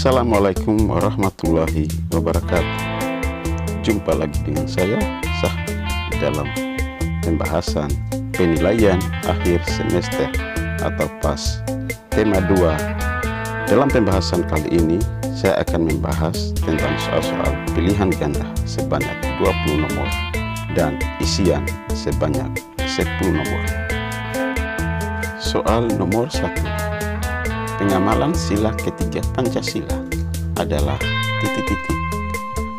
Assalamualaikum warahmatullahi wabarakatuh. Jumpa lagi dengan saya, Sah, dalam pembahasan penilaian akhir semester atau PAS tema 2. Dalam pembahasan kali ini, saya akan membahas tentang soal-soal pilihan ganda sebanyak 20 nomor dan isian sebanyak 10 nomor. Soal nomor 1. Pengamalan sila ketiga Pancasila adalah titik-titik.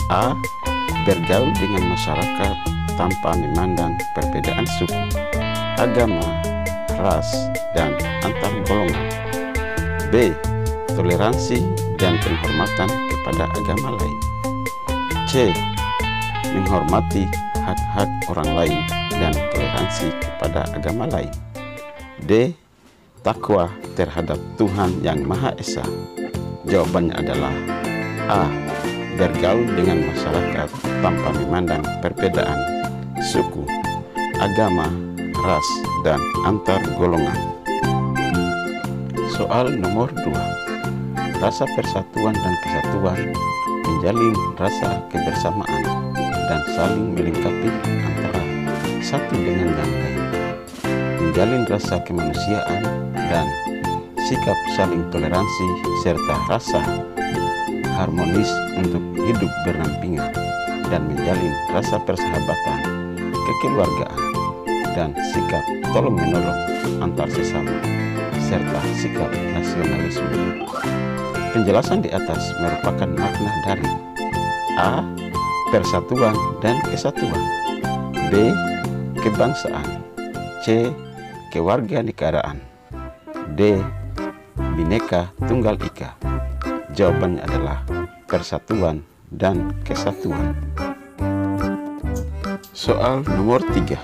A. Bergaul dengan masyarakat tanpa memandang perbedaan suku, agama, ras, dan antar golongan. B. Toleransi dan penghormatan kepada agama lain. C. Menghormati hak-hak orang lain dan toleransi kepada agama lain. D. Takwa terhadap Tuhan Yang Maha Esa. Jawabannya adalah A. Bergaul dengan masyarakat tanpa memandang perbedaan suku, agama, ras, dan antar golongan. Soal nomor 2. Rasa persatuan dan kesatuan menjalin rasa kebersamaan dan saling melengkapi antara satu dengan yang lain, menjalin rasa kemanusiaan dan sikap saling toleransi serta rasa harmonis untuk hidup berdampingan dan menjalin rasa persahabatan, kekeluargaan, dan sikap tolong-menolong antar sesama serta sikap nasionalisme. Penjelasan di atas merupakan makna dari A. Persatuan dan kesatuan, B. Kebangsaan, C. Kewarganegaraan, D. Bhinneka Tunggal Ika. Jawabannya adalah persatuan dan kesatuan. Soal nomor 3.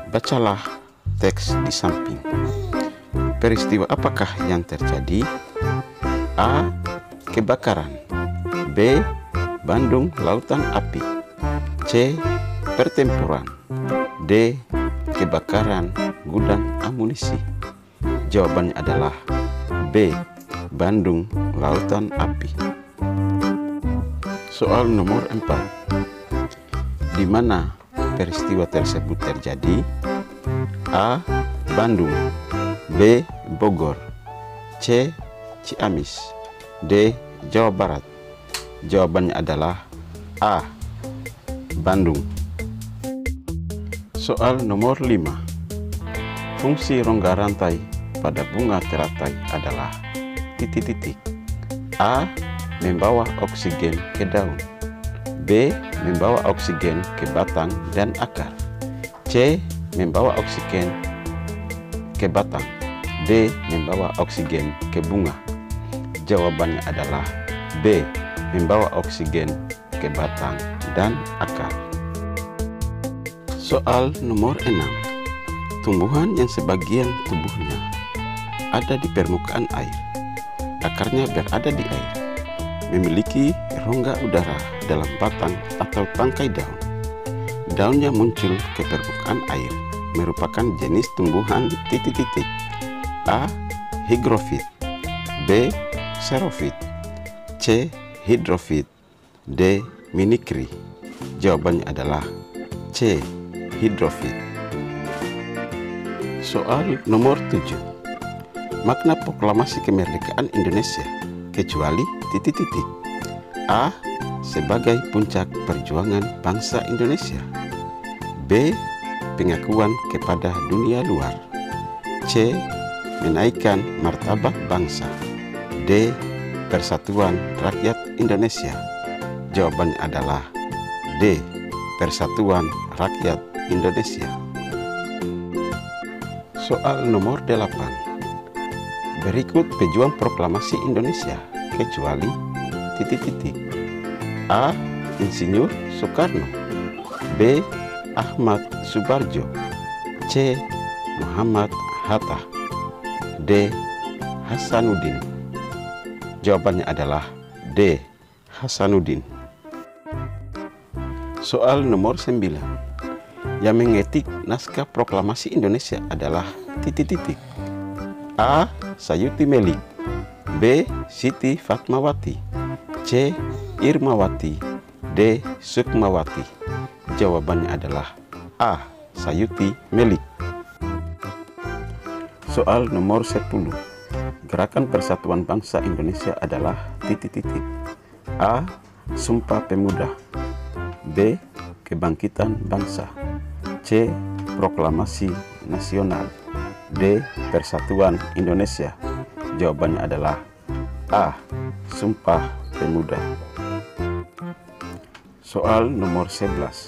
Bacalah teks di samping. Peristiwa apakah yang terjadi? A. Kebakaran, B. Bandung Lautan Api, C. Pertempuran, D. Kebakaran gudang amunisi. Jawabannya adalah B. Bandung Lautan Api. Soal nomor 4. Di mana peristiwa tersebut terjadi? A. Bandung, B. Bogor, C. Ciamis, D. Jawa Barat. Jawabannya adalah A. Bandung. Soal nomor 5. Fungsi rongga rantai pada bunga teratai adalah titik-titik. A. Membawa oksigen ke daun, B. Membawa oksigen ke batang dan akar, C. Membawa oksigen ke batang, D. Membawa oksigen ke bunga. Jawabannya adalah B. Membawa oksigen ke batang dan akar. Soal nomor 6. Tumbuhan yang sebagian tubuhnya ada di permukaan air, akarnya berada di air, memiliki rongga udara dalam batang atau tangkai daun. Daunnya muncul ke permukaan air, merupakan jenis tumbuhan titik-titik. A. Hygrofit, B. Xerophyt, C. Hydrophyt, D. Mimicry. Jawabannya adalah C. Hydrophyt. Soal nomor 7. Makna proklamasi kemerdekaan Indonesia kecuali titik-titik. A. Sebagai puncak perjuangan bangsa Indonesia, B. Pengakuan kepada dunia luar, C. Menaikkan martabat bangsa, D. Persatuan rakyat Indonesia. Jawabannya adalah D. Persatuan rakyat Indonesia. Soal nomor 8. Berikut pejuang proklamasi Indonesia kecuali titik-titik. A. Insinyur Soekarno, B. Ahmad Subarjo, C. Muhammad Hatta, D. Hasanuddin. Jawabannya adalah D. Hasanuddin. Soal nomor 9. Yang mengetik naskah proklamasi Indonesia adalah titik-titik. A. Sayuti Melik, B. Siti Fatmawati, C. Irmawati, D. Sukmawati. Jawabannya adalah A. Sayuti Melik. Soal nomor 10. Gerakan Persatuan Bangsa Indonesia adalah titik-titik. A. Sumpah Pemuda, B. Kebangkitan Bangsa, C. Proklamasi Nasional, D. Persatuan Indonesia. Jawabannya adalah A. Sumpah Pemuda. Soal nomor 11.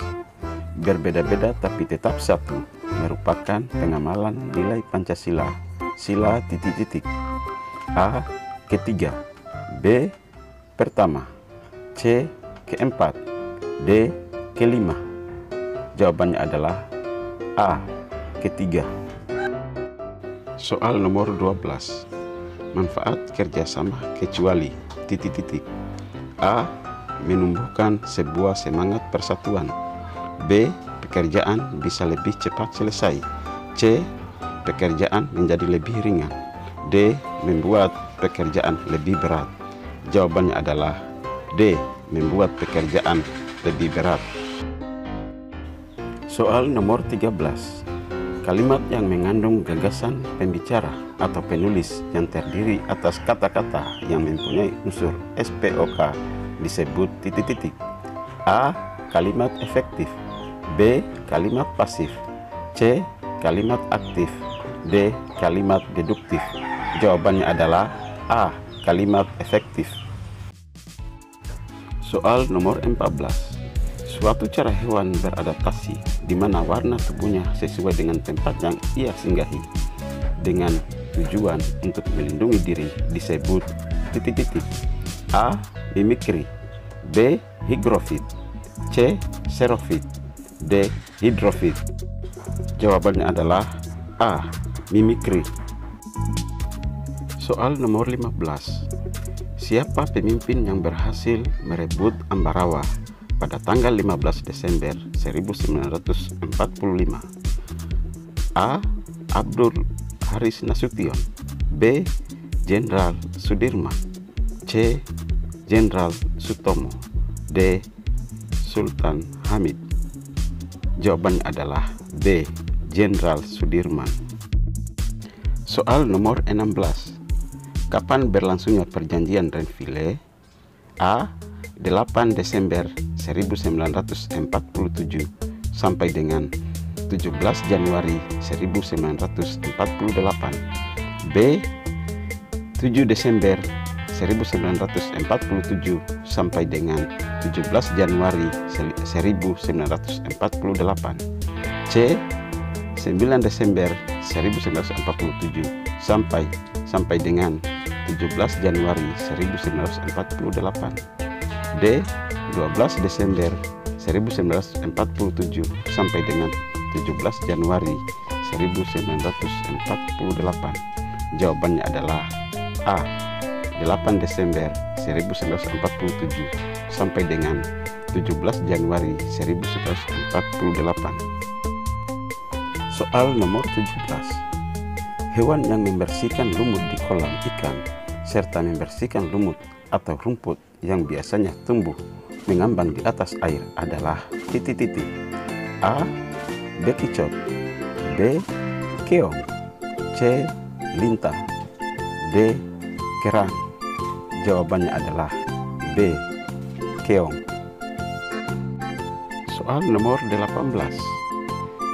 Berbeda-beda tapi tetap satu merupakan pengamalan nilai Pancasila. Sila titik-titik. A. Ketiga, B. Pertama, C. Keempat, D. Kelima. Jawabannya adalah A. Ketiga. Soal nomor 12. Manfaat kerjasama kecuali titik-titik. A. Menumbuhkan sebuah semangat persatuan, B. Pekerjaan bisa lebih cepat selesai, C. Pekerjaan menjadi lebih ringan, D. Membuat pekerjaan lebih berat. Jawabannya adalah D. Membuat pekerjaan lebih berat. Soal nomor 13. Kalimat yang mengandung gagasan pembicara atau penulis yang terdiri atas kata-kata yang mempunyai unsur SPOK disebut titik-titik. A. Kalimat efektif, B. Kalimat pasif, C. Kalimat aktif, D. Kalimat deduktif. Jawabannya adalah A. Kalimat efektif. Soal nomor 14. Suatu cara hewan beradaptasi di mana warna tubuhnya sesuai dengan tempat yang ia singgahi dengan tujuan untuk melindungi diri disebut titik-titik. A. Mimikri, B. Higrofit, C. Serofit, D. Hidrofit. Jawabannya adalah A. Mimikri. Soal nomor 15. Siapa pemimpin yang berhasil merebut Ambarawa pada tanggal 15 Desember 1945? A. Abdul Haris Nasution, B. Jenderal Sudirman, C. Jenderal Sutomo, D. Sultan Hamid. Jawabannya adalah B. Jenderal Sudirman. Soal nomor 16. Kapan berlangsungnya perjanjian Renville? A. 8 Desember 1947 sampai dengan 17 Januari 1948. B. 7 Desember 1947 sampai dengan 17 Januari 1948. C. 9 Desember 1947 sampai dengan 17 Januari 1948. D. 12 Desember 1947 sampai dengan 17 Januari 1948. Jawabannya adalah A. 8 Desember 1947 sampai dengan 17 Januari 1948. Soal nomor 17. Hewan yang membersihkan lumut di kolam ikan serta membersihkan lumut atau rumput yang biasanya tumbuh mengambang di atas air adalah titik-titik. A. Bekicot, B. Keong, C. Lintah, D. Kerang. Jawabannya adalah B. Keong. Soal nomor 18.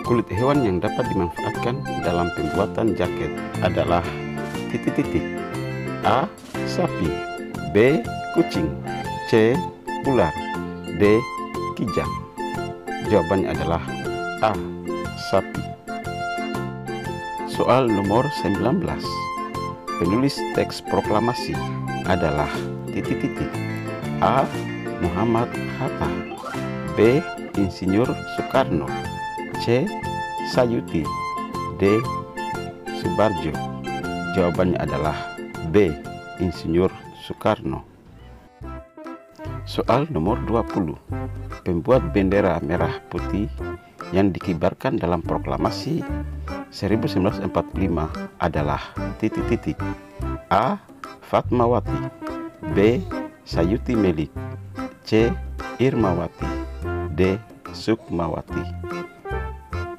Kulit hewan yang dapat dimanfaatkan dalam pembuatan jaket adalah titik-titik. A. Sapi, B. Kucing, C. Ular, D. Kijang. Jawabannya adalah A. Sapi. Soal nomor 19. Penulis teks proklamasi adalah titik-titik. A. Muhammad Hatta, B. Insinyur Soekarno, C. Sayuti, D. Subarjo. Jawabannya adalah B. Insinyur Soekarno. Soal nomor 20. Pembuat bendera merah putih yang dikibarkan dalam proklamasi 1945 adalah titik-titik. A. Fatmawati, B. Sayuti Melik, C. Irmawati, D. Sukmawati.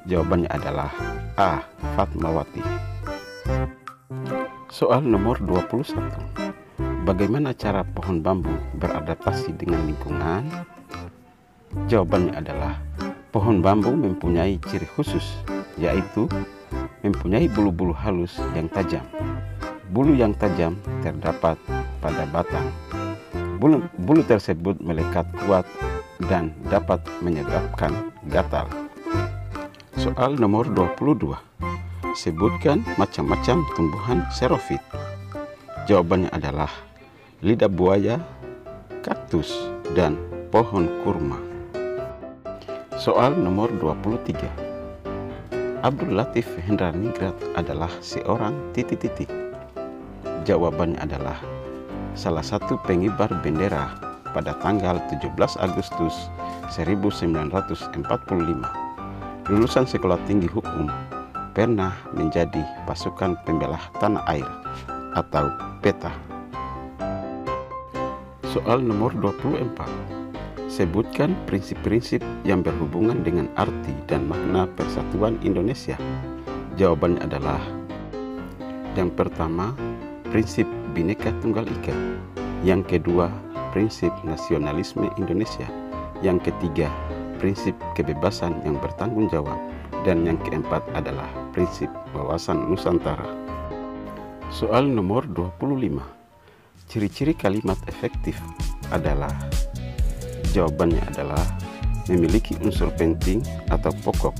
Jawabannya adalah A. Fatmawati. Soal nomor 21. Bagaimana cara pohon bambu beradaptasi dengan lingkungan? Jawabannya adalah pohon bambu mempunyai ciri khusus, yaitu mempunyai bulu-bulu halus yang tajam. Bulu yang tajam terdapat pada batang. Bulu tersebut melekat kuat dan dapat menyebabkan gatal. Soal nomor 22. Sebutkan macam-macam tumbuhan xerofit. Jawabannya adalah lidah buaya, kaktus, dan pohon kurma. Soal nomor 23. Abdul Latif Hendraningrat adalah seorang ... Jawabannya adalah salah satu pengibar bendera pada tanggal 17 Agustus 1945. Lulusan sekolah tinggi hukum, pernah menjadi pasukan pembelah tanah air atau PETA. Soal nomor 24. Sebutkan prinsip-prinsip yang berhubungan dengan arti dan makna persatuan Indonesia. Jawabannya adalah yang pertama, prinsip Bhinneka Tunggal Ika. Yang kedua, prinsip nasionalisme Indonesia. Yang ketiga, prinsip kebebasan yang bertanggung jawab. Dan yang keempat adalah prinsip wawasan Nusantara. Soal nomor 25. Ciri-ciri kalimat efektif adalah, jawabannya adalah memiliki unsur penting atau pokok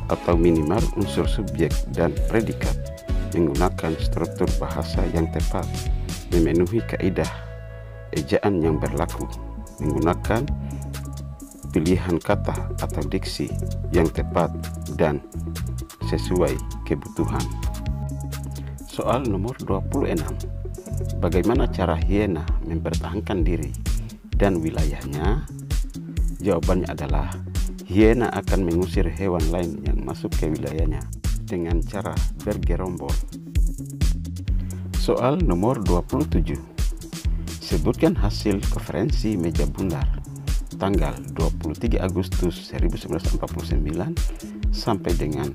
atau minimal unsur subjek dan predikat, menggunakan struktur bahasa yang tepat, memenuhi kaidah ejaan yang berlaku, menggunakan pilihan kata atau diksi yang tepat dan sesuai kebutuhan. Soal nomor 26. Bagaimana cara hiena mempertahankan diri dan wilayahnya? Jawabannya adalah hiena akan mengusir hewan lain yang masuk ke wilayahnya dengan cara bergerombol. Soal nomor 27. Sebutkan hasil konferensi meja bundar tanggal 23 Agustus 1949 sampai dengan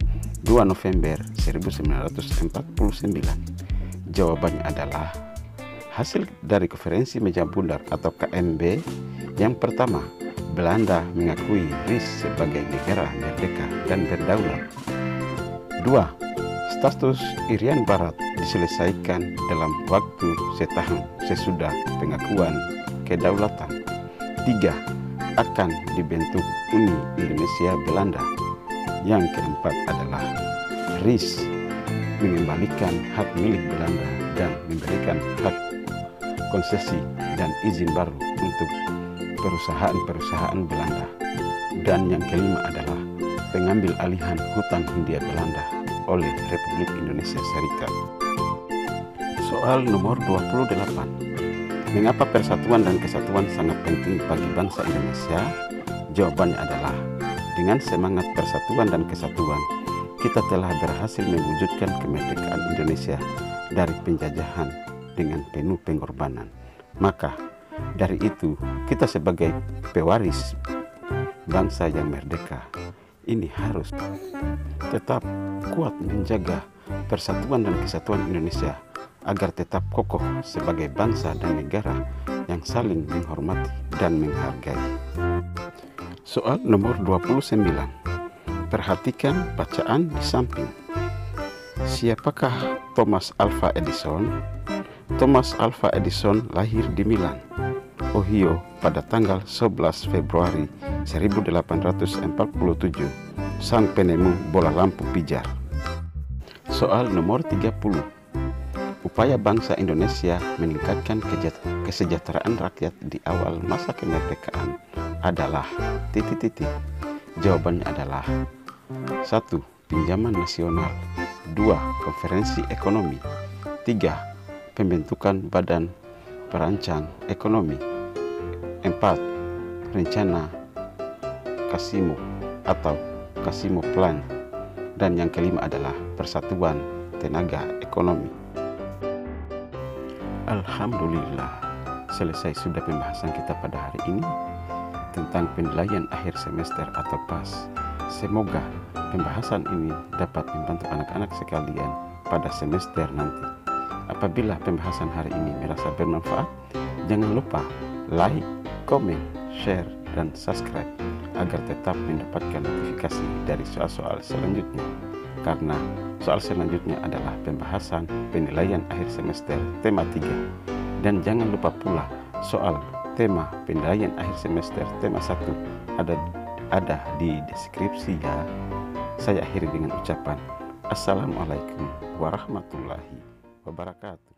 2 November 1949. Jawabannya adalah hasil dari konferensi meja bundar atau KMB. Yang pertama, Belanda mengakui RIS sebagai negara merdeka dan berdaulat. 2. Status Irian Barat diselesaikan dalam waktu setahun sesudah pengakuan kedaulatan. 3. Akan dibentuk Uni Indonesia Belanda. Yang keempat adalah RIS mengembalikan hak milik Belanda dan memberikan hak konsesi dan izin baru untuk perusahaan-perusahaan Belanda. Dan yang kelima adalah pengambil alihan hutang Hindia Belanda oleh Republik Indonesia Serikat. Soal nomor 28. Mengapa persatuan dan kesatuan sangat penting bagi bangsa Indonesia? Jawabannya adalah dengan semangat persatuan dan kesatuan, kita telah berhasil mewujudkan kemerdekaan Indonesia dari penjajahan dengan penuh pengorbanan. Maka dari itu, kita sebagai pewaris bangsa yang merdeka ini harus tetap kuat menjaga persatuan dan kesatuan Indonesia agar tetap kokoh sebagai bangsa dan negara yang saling menghormati dan menghargai. Soal nomor 29. Perhatikan bacaan di samping. Siapakah Thomas Alva Edison? Thomas Alva Edison lahir di Milan, Ohio pada tanggal 11 Februari 1847, sang penemu bola lampu pijar. Soal nomor 30. Upaya bangsa Indonesia meningkatkan kesejahteraan rakyat di awal masa kemerdekaan adalah ... Jawabannya adalah 1. Pinjaman nasional. 2. Konferensi ekonomi. 3. Pembentukan badan perancang ekonomi. 4. Rencana Kasimo atau Kasimo Plan. Dan yang kelima adalah persatuan tenaga ekonomi. Alhamdulillah, selesai sudah pembahasan kita pada hari ini tentang penilaian akhir semester atau PAS. Semoga pembahasan ini dapat membantu anak-anak sekalian pada semester nanti. Apabila pembahasan hari ini merasa bermanfaat, jangan lupa like, komen, share, dan subscribe agar tetap mendapatkan notifikasi dari soal-soal selanjutnya. Karena soal selanjutnya adalah pembahasan penilaian akhir semester tema 3. Dan jangan lupa pula soal tema penilaian akhir semester tema 1 ada di deskripsi ya. Saya akhiri dengan ucapan Assalamualaikum warahmatullahi wabarakatuh.